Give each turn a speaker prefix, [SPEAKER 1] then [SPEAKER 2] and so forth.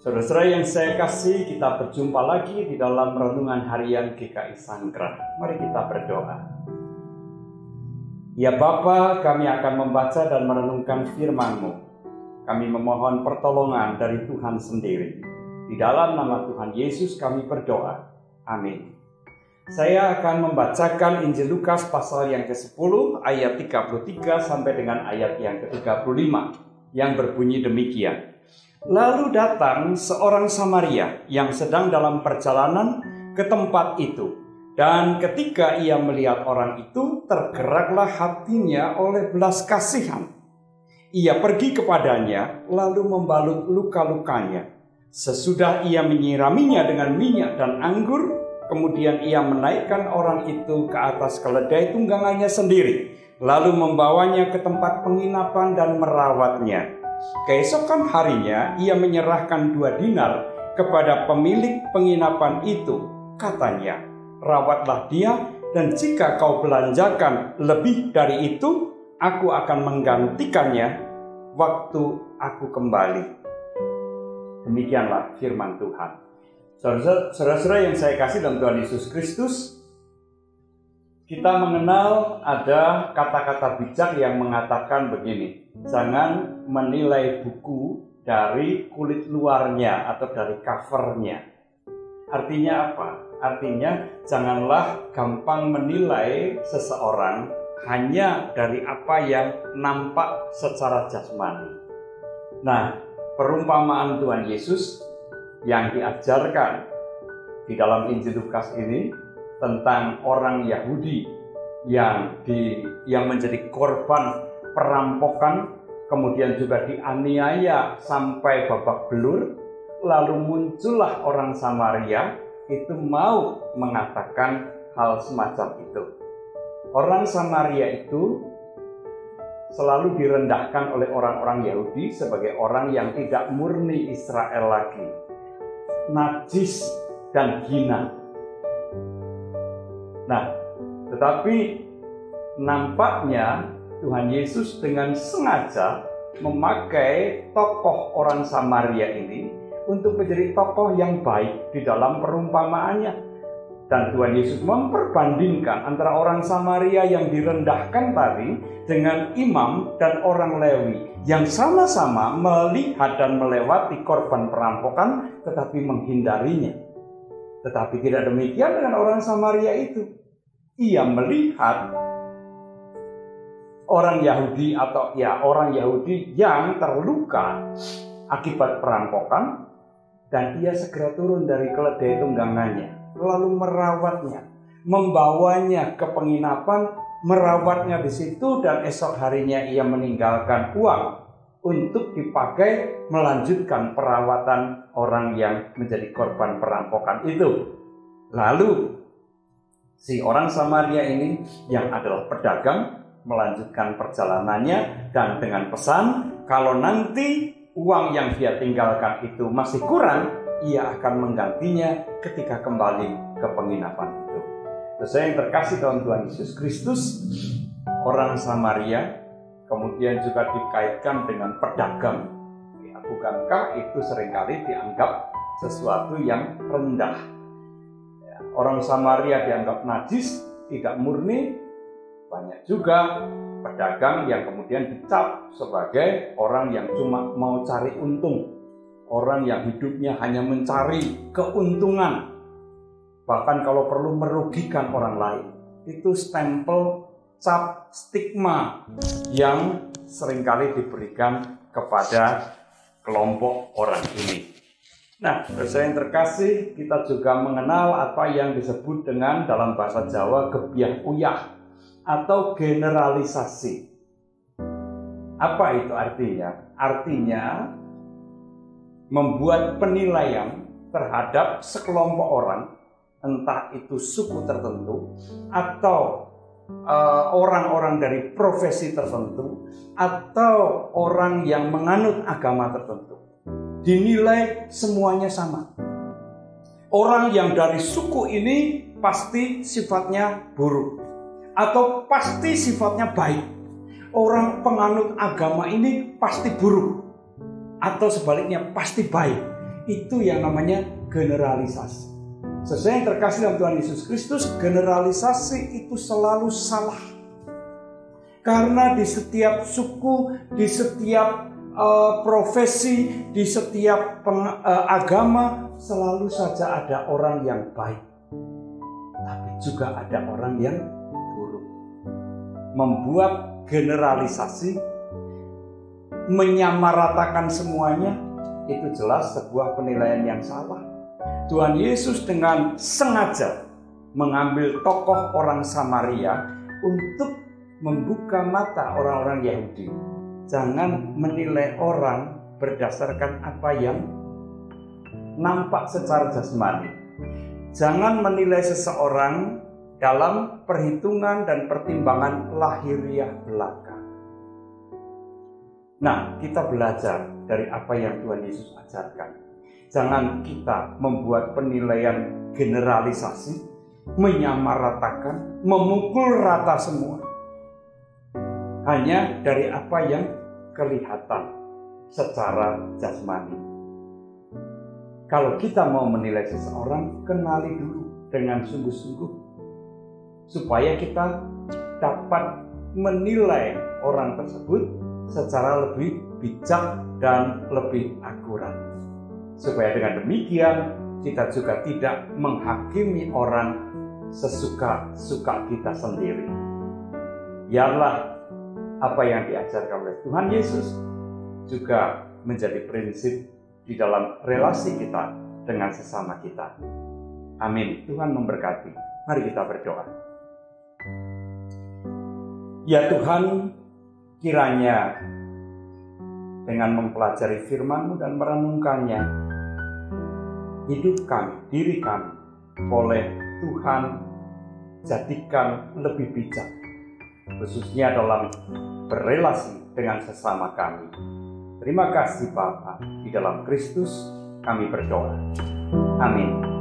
[SPEAKER 1] Saudara-saudara yang saya kasih, kita berjumpa lagi di dalam renungan harian GKI Sangkrah. Mari kita berdoa. Ya Bapa, kami akan membaca dan merenungkan firman-Mu. Kami memohon pertolongan dari Tuhan sendiri. Di dalam nama Tuhan Yesus kami berdoa. Amin. Saya akan membacakan Injil Lukas pasal yang ke-10 ayat 33 sampai dengan ayat yang ke-35 yang berbunyi demikian. Lalu datang seorang Samaria yang sedang dalam perjalanan ke tempat itu. Dan ketika ia melihat orang itu, tergeraklah hatinya oleh belas kasihan. Ia pergi kepadanya, lalu membalut luka-lukanya. Sesudah ia menyiraminya dengan minyak dan anggur, kemudian ia menaikkan orang itu ke atas keledai tunggangannya sendiri, lalu membawanya ke tempat penginapan dan merawatnya. Keesokan harinya ia menyerahkan 2 dinar kepada pemilik penginapan itu. Katanya, rawatlah dia, dan jika kau belanjakan lebih dari itu, aku akan menggantikannya waktu aku kembali. Demikianlah firman Tuhan. Saudara-saudara yang saya kasih dalam Tuhan Yesus Kristus, kita mengenal ada kata-kata bijak yang mengatakan begini, jangan menilai buku dari kulit luarnya atau dari covernya. Artinya apa? Artinya janganlah gampang menilai seseorang hanya dari apa yang nampak secara jasmani. Nah, perumpamaan Tuhan Yesus yang diajarkan di dalam Injil Lukas ini tentang orang Yahudi yang menjadi korban perampokan, kemudian juga dianiaya sampai babak belur, lalu muncullah orang Samaria itu mau mengatakan hal semacam itu. Orang Samaria itu selalu direndahkan oleh orang-orang Yahudi sebagai orang yang tidak murni Israel lagi, najis dan hina. Nah, tetapi nampaknya Tuhan Yesus dengan sengaja memakai tokoh orang Samaria ini untuk menjadi tokoh yang baik di dalam perumpamaannya. Dan Tuhan Yesus memperbandingkan antara orang Samaria yang direndahkan tadi dengan imam dan orang Lewi yang sama-sama melihat dan melewati korban perampokan tetapi menghindarinya. Tetapi tidak demikian dengan orang Samaria itu. Ia melihat orang Yahudi orang Yahudi yang terluka akibat perampokan, dan ia segera turun dari keledai tunggangannya, lalu merawatnya, membawanya ke penginapan, merawatnya di situ, dan esok harinya ia meninggalkan uang untuk dipakai melanjutkan perawatan orang yang menjadi korban perampokan itu. Lalu si orang Samaria ini yang adalah pedagang melanjutkan perjalanannya dan dengan pesan kalau nanti uang yang dia tinggalkan itu masih kurang, ia akan menggantinya ketika kembali ke penginapan itu. Saya yang terkasih dalam Tuhan Yesus Kristus, orang Samaria kemudian juga dikaitkan dengan pedagang. Ya, bukankah itu seringkali dianggap sesuatu yang rendah? Ya, orang Samaria dianggap najis, tidak murni. Banyak juga pedagang yang kemudian dicap sebagai orang yang cuma mau cari untung, orang yang hidupnya hanya mencari keuntungan, bahkan kalau perlu merugikan orang lain. Itu stempel, cap, stigma yang seringkali diberikan kepada kelompok orang ini. Nah, saya yang terkasih, kita juga mengenal apa yang disebut dengan dalam bahasa Jawa gebyah uyah atau generalisasi. Apa itu artinya? Artinya membuat penilaian terhadap sekelompok orang, entah itu suku tertentu atau orang-orang dari profesi tertentu atau orang yang menganut agama tertentu, dinilai semuanya sama. Orang yang dari suku ini pasti sifatnya buruk atau pasti sifatnya baik. Orang penganut agama ini pasti buruk atau sebaliknya pasti baik. Itu yang namanya generalisasi. Sesuai yang terkasih dalam Tuhan Yesus Kristus, generalisasi itu selalu salah. Karena di setiap suku, di setiap profesi, di setiap agama, selalu saja ada orang yang baik. Tapi juga ada orang yang buruk. Membuat generalisasi, menyamaratakan semuanya, itu jelas sebuah penilaian yang salah. Tuhan Yesus dengan sengaja mengambil tokoh orang Samaria untuk membuka mata orang-orang Yahudi. Jangan menilai orang berdasarkan apa yang nampak secara jasmani. Jangan menilai seseorang dalam perhitungan dan pertimbangan lahiriah belaka. Nah, kita belajar dari apa yang Tuhan Yesus ajarkan. Jangan kita membuat penilaian generalisasi, menyamaratakan, memukul rata semua. Hanya dari apa yang kelihatan secara jasmani. Kalau kita mau menilai seseorang, kenali dulu dengan sungguh-sungguh, supaya kita dapat menilai orang tersebut secara lebih bijak dan lebih akurat. Supaya dengan demikian kita juga tidak menghakimi orang sesuka-suka kita sendiri. Biarlah apa yang diajarkan oleh Tuhan Yesus juga menjadi prinsip di dalam relasi kita dengan sesama kita. Amin. Tuhan memberkati. Mari kita berdoa. Ya Tuhan, kiranya dengan mempelajari firman-Mu dan merenungkannya, hidup kami, diri kami, oleh Tuhan jadikan lebih bijak, khususnya dalam berelasi dengan sesama kami. Terima kasih Bapa, di dalam Kristus kami berdoa. Amin.